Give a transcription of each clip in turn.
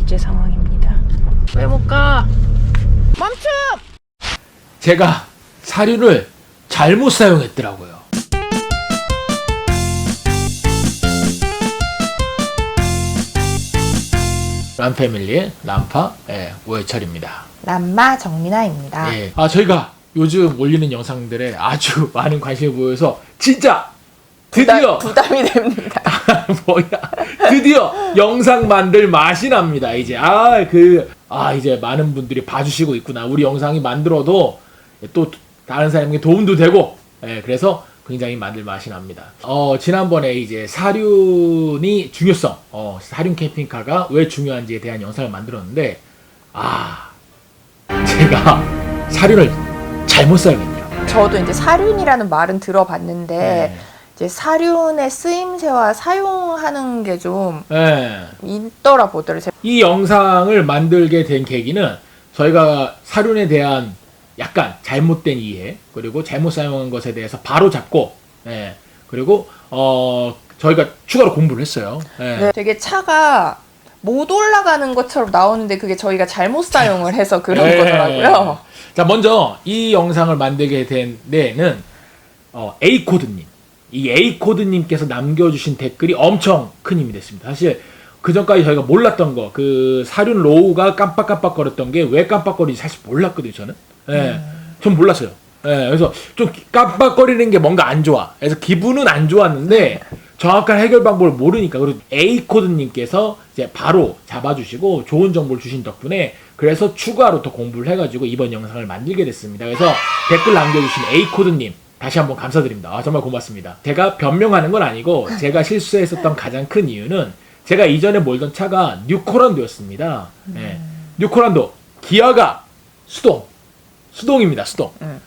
주제 상황입니다. 왜 못 가? 멈춤! 제가 사륜을 잘못 사용했더라고요. 람패밀리의 람파 오해철입니다. 남마 정민아입니다. 예. 저희가 요즘 올리는 영상들에 아주 많은 관심을 보여서 진짜 드디어 부담이 됩니다. 뭐야, 드디어 영상 만들 맛이 납니다. 이제 이제 많은 분들이 봐주시고 있구나. 우리 영상이 만들어도 또 다른 사람에게 도움도 되고, 그래서 굉장히 만들 맛이 납니다. 지난번에 이제 사륜이 중요성, 사륜 캠핑카가 왜 중요한지에 대한 영상을 만들었는데, 제가 사륜을 잘못 사용했네요. 저도 이제 사륜이라는 말은 들어봤는데 이제 사륜의 쓰임새와 사용하는 게 좀 있더라 보더라고요. 이 영상을 만들게 된 계기는 저희가 사륜에 대한 약간 잘못된 이해, 그리고 잘못 사용한 것에 대해서 바로 잡고, 그리고 저희가 추가로 공부를 했어요. 네, 되게 차가 못 올라가는 것처럼 나오는데 그게 저희가 잘못 사용을 해서 그런 거더라고요. 자, 먼저 이 영상을 만들게 된 데는 A코드님, 이 A코드님께서 남겨주신 댓글이 엄청 큰 힘이 됐습니다. 사실 그 전까지 저희가 몰랐던 거, 그 사륜 로우가 깜빡깜빡거렸던 게 왜 깜빡거리는지 사실 몰랐거든요, 저는. 전 몰랐어요. 그래서 좀 깜빡거리는 게 뭔가 안 좋아. 그래서 기분은 안 좋았는데 정확한 해결 방법을 모르니까, 그리고 A코드님께서 이제 바로 잡아주시고 좋은 정보를 주신 덕분에 그래서 추가로 더 공부를 해가지고 이번 영상을 만들게 됐습니다. 그래서 댓글 남겨주신 A코드님 다시 한번 감사드립니다. 정말 고맙습니다. 제가 변명하는 건 아니고 제가 실수했었던 가장 큰 이유는 제가 이전에 몰던 차가 뉴코란도였습니다. 뉴코란도 기아가 수동입니다.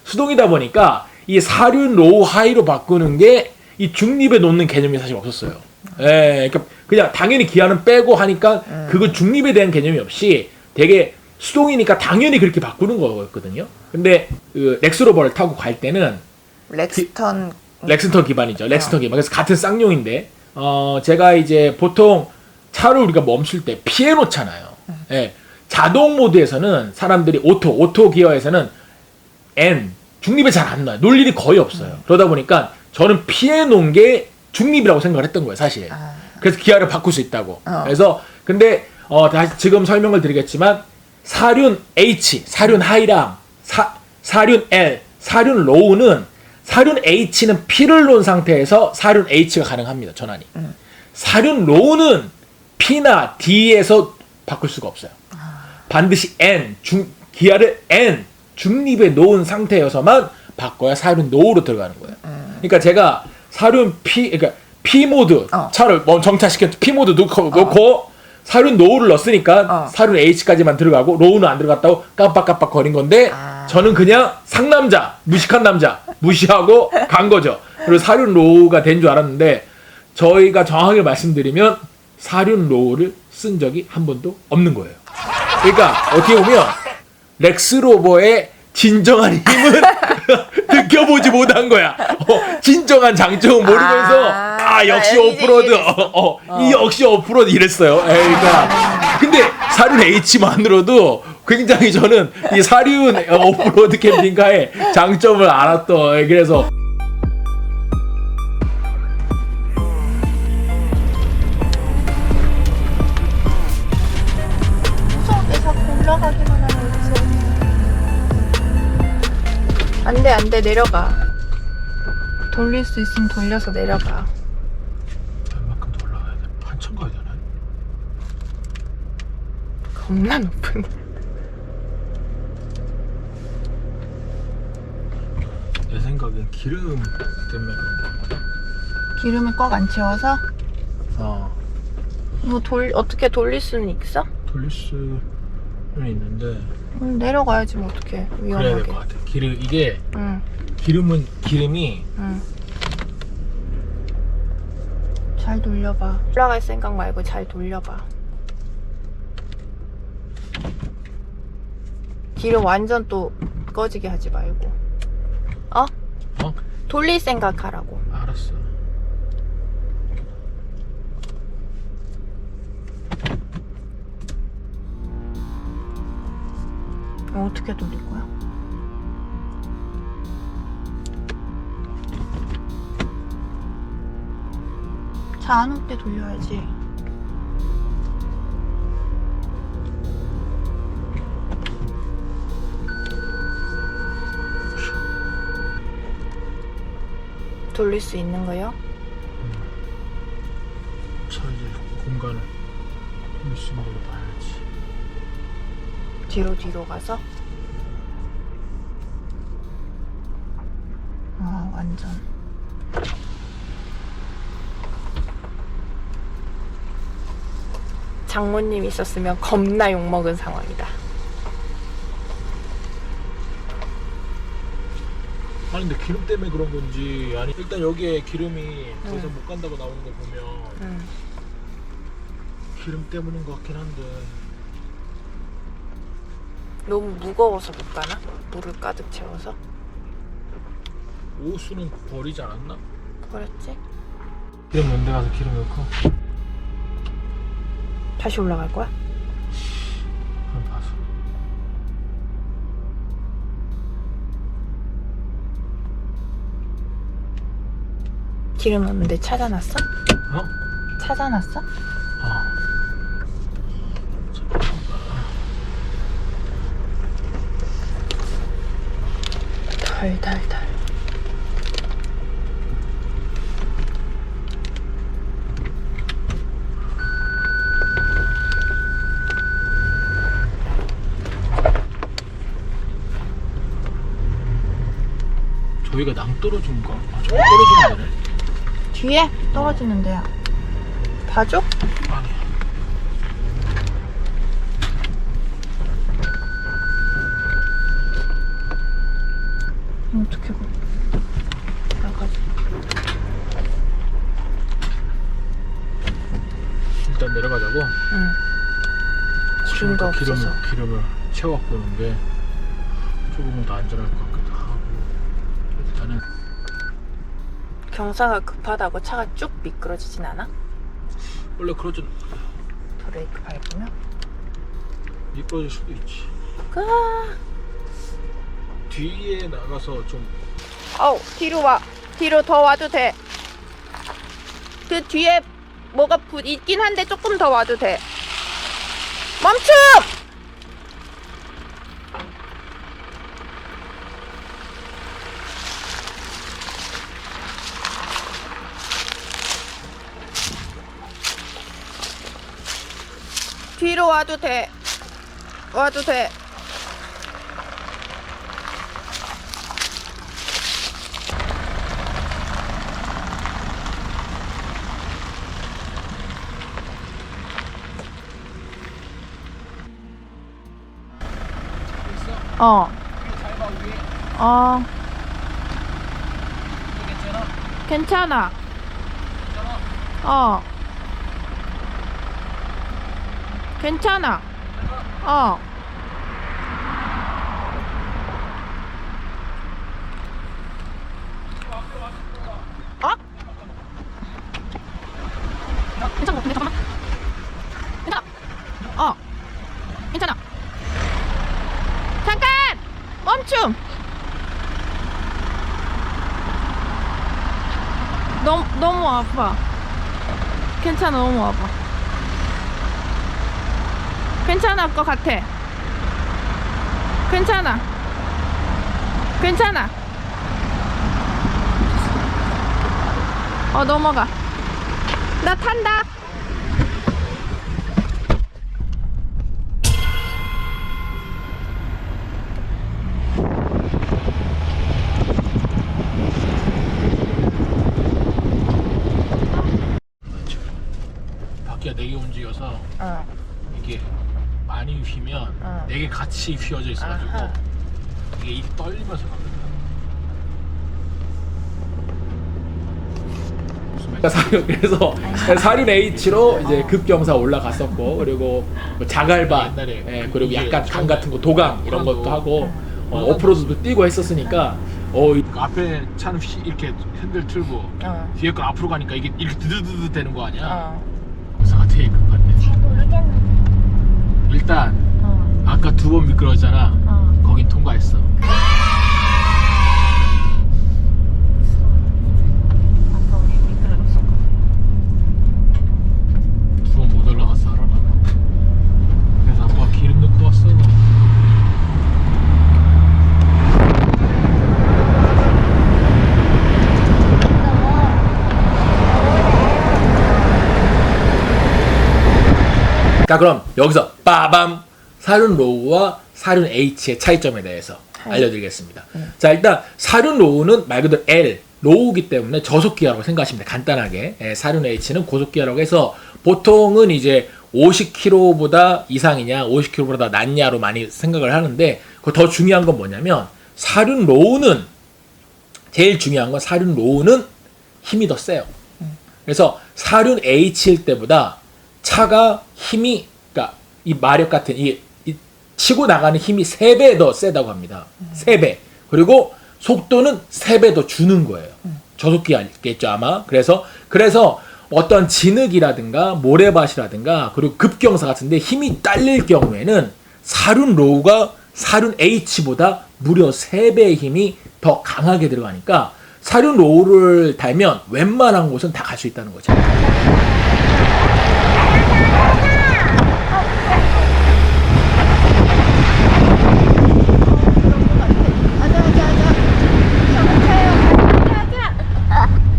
수동이다 보니까 이 사륜 로우 하이로 바꾸는 게 이 중립에 놓는 개념이 사실 없었어요. 그러니까 그냥 당연히 기아는 빼고 하니까 그거 중립에 대한 개념이 없이 되게 수동이니까 당연히 그렇게 바꾸는 거였거든요. 근데 그 렉스로버를 타고 갈 때는 렉스턴 기반이죠. 렉스턴 기반. 그래서 같은 쌍용인데 제가 이제 보통 차를 우리가 멈출 때 피해 놓잖아요. 자동 모드에서는 사람들이 오토 기어에서는 중립에 잘 안 놔요. 놀 일이 거의 없어요. 그러다 보니까 저는 피해 놓은 게 중립이라고 생각을 했던 거예요, 사실. 그래서 기아를 바꿀 수 있다고. 그래서 근데 다시 지금 설명을 드리겠지만 사륜 H, 사륜 하이랑 사륜 L, 사륜 로우는 사륜 H는 P를 놓은 상태에서 사륜 H가 가능합니다, 전환이. 사륜 로우는 P나 D에서 바꿀 수가 없어요. 반드시 기아를 중립에 놓은 상태여서만 바꿔야 사륜 노우로 들어가는 거예요. 그러니까 제가 사륜 그러니까 P 모드 차를 정차시켰죠. P 모드 놓고 사륜 노우를 넣었으니까 사륜 H까지만 들어가고 로우는 안 들어갔다고 깜빡깜빡 거린 건데 저는 그냥 상남자, 무식한 남자 무시하고 간 거죠. 그리고 사륜 로우가 된 줄 알았는데 저희가 정확하게 말씀드리면 사륜 로우를 쓴 적이 한 번도 없는 거예요. 그러니까 어떻게 보면 렉스로버의 진정한 힘은 느껴보지 못한 거야. 진정한 장점은 모르면서 역시 오프로드 이 역시 오프로드 이랬어요. 그러니까 근데 사륜 H만으로도 굉장히 저는 이 사륜 오프로드 캠핑카의 장점을 알았던, 그래서 무서운데 자꾸 올라가기만 하면 안돼 내려가. 돌릴 수 있으면 돌려서 내려가. 얼마큼 더 올라가야 돼? 한참 가야 되네. 겁나 높은. 내 생각엔 기름 때문에 그런 거 같아. 기름을 꽉 안 채워서? 뭐 어떻게 돌릴 수는 있어? 돌릴 수는 있는데 내려가야지 뭐 어떻게 위험하게. 그래야 될 것 같아. 이게 기름이 잘 돌려봐. 올라갈 생각 말고 잘 돌려봐. 기름 완전 또 꺼지게 하지 말고. 돌릴 생각하라고. 알았어. 어떻게 돌릴 거야? 차 안 올 때 돌려야지. 돌릴 수 있는 거요? 차 이제 공간을 돌릴 수 있는 걸로 봐야지. 뒤로 가서? 완전. 장모님 있었으면 겁나 욕먹은 상황이다. 아니 근데 기름 때문에 그런 건지 아니 일단 여기에 기름이 더 이상 못 간다고 나오는 걸 보면 기름 때문인 것 같긴 한데 너무 무거워서 못 가나? 물을 가득 채워서? 오수는 버리지 않았나? 그랬지? 기름 넣은 데 가서 기름 넣고 다시 올라갈 거야? 그럼 봐서 기름 없는데 찾아놨어? 어? 찾아놨어? 덜덜덜. 저희가 낭떠러진가? 아, 저기 떨어지는 데네. 뒤에 떨어지는 데야. 봐줘? 아니. 어떻게 나가지? 일단 내려가자고. 응. 기름도 없어서. 기름을 채워갖고 오는데 조금은 더 안전할 것 같기도 하고. 일단은 경사가 급하다고 차가 쭉 미끄러지진 않아? 원래 그러진 브레이크 밟으면? 미끄러질 수도 있지. 뒤에 나가서 좀 뒤로 와. 뒤로 더 와도 돼. 그 뒤에 뭐가 있긴 한데 조금 더 와도 돼. 멈춤! 뒤로 와도 돼. 와도 돼. 괜찮아. 괜찮아. 괜찮아. 근데 잠깐만. 괜찮아. 괜찮아. 잠깐! 멈춤! 너무 아파. 괜찮아, 너무 아파. 괜찮을 것 같아. 괜찮아. 괜찮아. 넘어가. 나 탄다. 바퀴가 4개 움직여서 이게 많이 휘면 4개 같이 휘어져 있어가지고 아하. 이게 입이 떨리면서 갑니다. 그래서 사륜 H로 이제 급경사 올라갔었고 그리고 뭐 자갈밭, 옛날에 그리고 약간 이게 강 같은 거 도강 이런 것도 하고 오프로드도 뛰고 했었으니까 앞에 차는 이렇게 핸들 틀고 뒤에 건 앞으로 가니까 이게 이렇게 드드드드 되는 거 아니야? 경사가 되게 급한데 잘 모르겠는데. 일단 아까 2번 미끄러졌잖아. 자, 그럼 여기서 빠밤 사륜 로우와 사륜 H의 차이점에 대해서 알려드리겠습니다. 자, 일단 사륜 로우는 말 그대로 L 로우기 때문에 저속기아라고 생각하시면 돼요. 간단하게. 사륜 H는 고속기아라고 해서 보통은 이제 50km보다 이상이냐 50km보다 낮냐로 많이 생각을 하는데 더 중요한 건 뭐냐면 사륜 로우는 제일 중요한 건 사륜 로우는 힘이 더 세요. 그래서 사륜 H일 때보다 차가 힘이 그러니까 이 마력 같은 이 치고 나가는 힘이 3배 더 세다고 합니다. 3배. 그리고 속도는 3배 더 주는 거예요. 저속기겠죠 아마. 그래서 어떤 진흙이라든가 모래밭이라든가 그리고 급경사 같은데 힘이 딸릴 경우에는 사륜 로우가 사륜 H보다 무려 3배의 힘이 더 강하게 들어가니까 사륜 로우를 달면 웬만한 곳은 다 갈 수 있다는 거죠.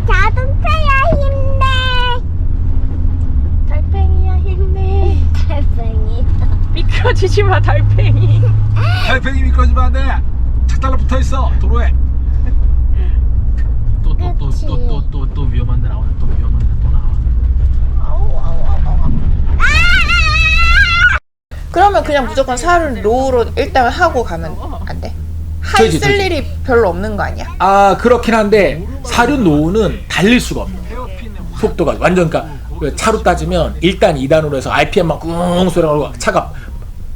자동차야 힘내. 달팽이야 힘내. 달팽이. 미끄러지지 마 달팽이. 달팽이 미끄러지면 안 돼. 차 달라붙어 있어 도로에. 또 위험한 데 나오네. 또 위험한 데 또 나와. 그러면 그냥 무조건 사륜 로우로 일단 하고 가면 안 돼? 되지, 쓸 되지. 일이 별로 없는 거 아니야? 아, 그렇긴 한데 사륜 로우는 달릴 수가 없는 거예요. 속도가 완전 그러니까 차로 따지면 1단 2단으로 해서 RPM만 꿍 소리가 나고 차가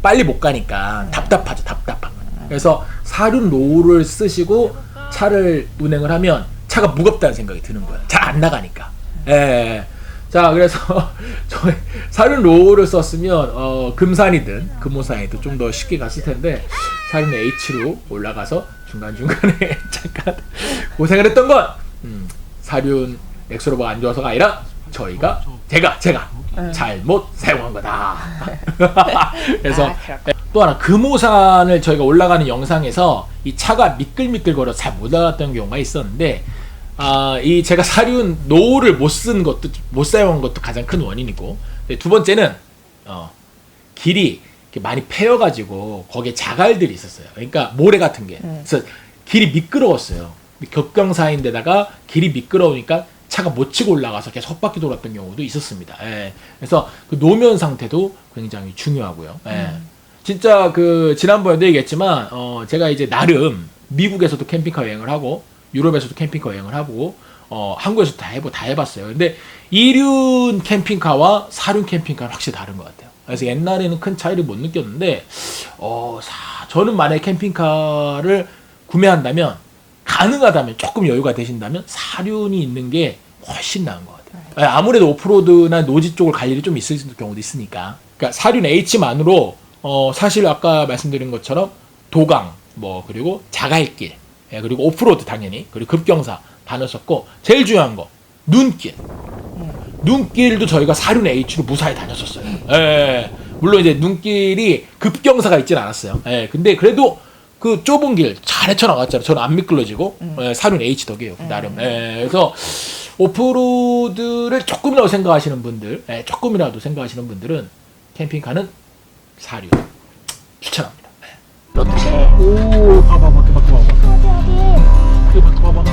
빨리 못 가니까 답답하죠. 답답한 거예요. 그래서 사륜 로우를 쓰시고 차를 운행을 하면 차가 무겁다는 생각이 드는 거예요. 잘 안 나가니까. 예. 자, 그래서 저희 사륜 로우를 썼으면 금산이든 금오산이든 좀 더 쉽게 갔을 텐데 사륜 H로 올라가서 중간중간에 잠깐 고생을 했던 건 사륜 엑스로버가 안 좋아서가 아니라 제가 잘못 사용한 거다. 그래서 또 하나 금오산을 저희가 올라가는 영상에서 이 차가 미끌미끌거려 잘 못 올라갔던 경우가 있었는데 이 제가 사륜 노를 못 사용한 것도 가장 큰 원인이고, 두 번째는 길이 이렇게 많이 패여가지고 거기에 자갈들이 있었어요. 그러니까 모래 같은 게. 그래서 길이 미끄러웠어요. 겹경사인데다가 길이 미끄러우니까 차가 못 치고 올라가서 계속 헛바퀴 돌았던 경우도 있었습니다. 예. 그래서 그 노면 상태도 굉장히 중요하고요. 예. 진짜 지난번에도 얘기했지만 제가 이제 나름 미국에서도 캠핑카 여행을 하고 유럽에서도 캠핑카 여행을 하고 한국에서도 다 해봤어요. 근데 2륜 캠핑카와 4륜 캠핑카는 확실히 다른 것 같아요. 그래서 옛날에는 큰 차이를 못 느꼈는데 저는 만약에 캠핑카를 구매한다면 가능하다면 조금 여유가 되신다면 4륜이 있는 게 훨씬 나은 것 같아요. 아무래도 오프로드나 노지 쪽을 갈 일이 좀 있을 경우도 있으니까. 그러니까 4륜 H만으로 사실 아까 말씀드린 것처럼 도강 그리고 자갈길 그리고 오프로드 당연히 그리고 급경사 다녔었고 제일 중요한 거 눈길도 저희가 4륜 H로 무사히 다녔었어요. 물론 이제 눈길이 급경사가 있진 않았어요. 근데 그래도 그 좁은 길 잘 헤쳐나갔잖아요. 저는 안 미끄러지고 4륜 H 덕이에요. 나름. 그래서 오프로드를 조금이라도 생각하시는 분들은 캠핑카는 4륜 추천합니다. 오, 봐봐. 그 밖에 봐봐.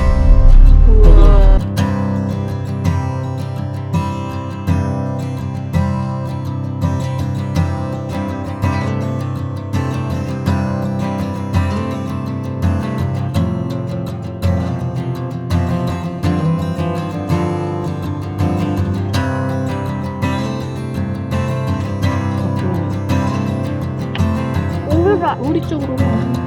우리 쪽으로 가.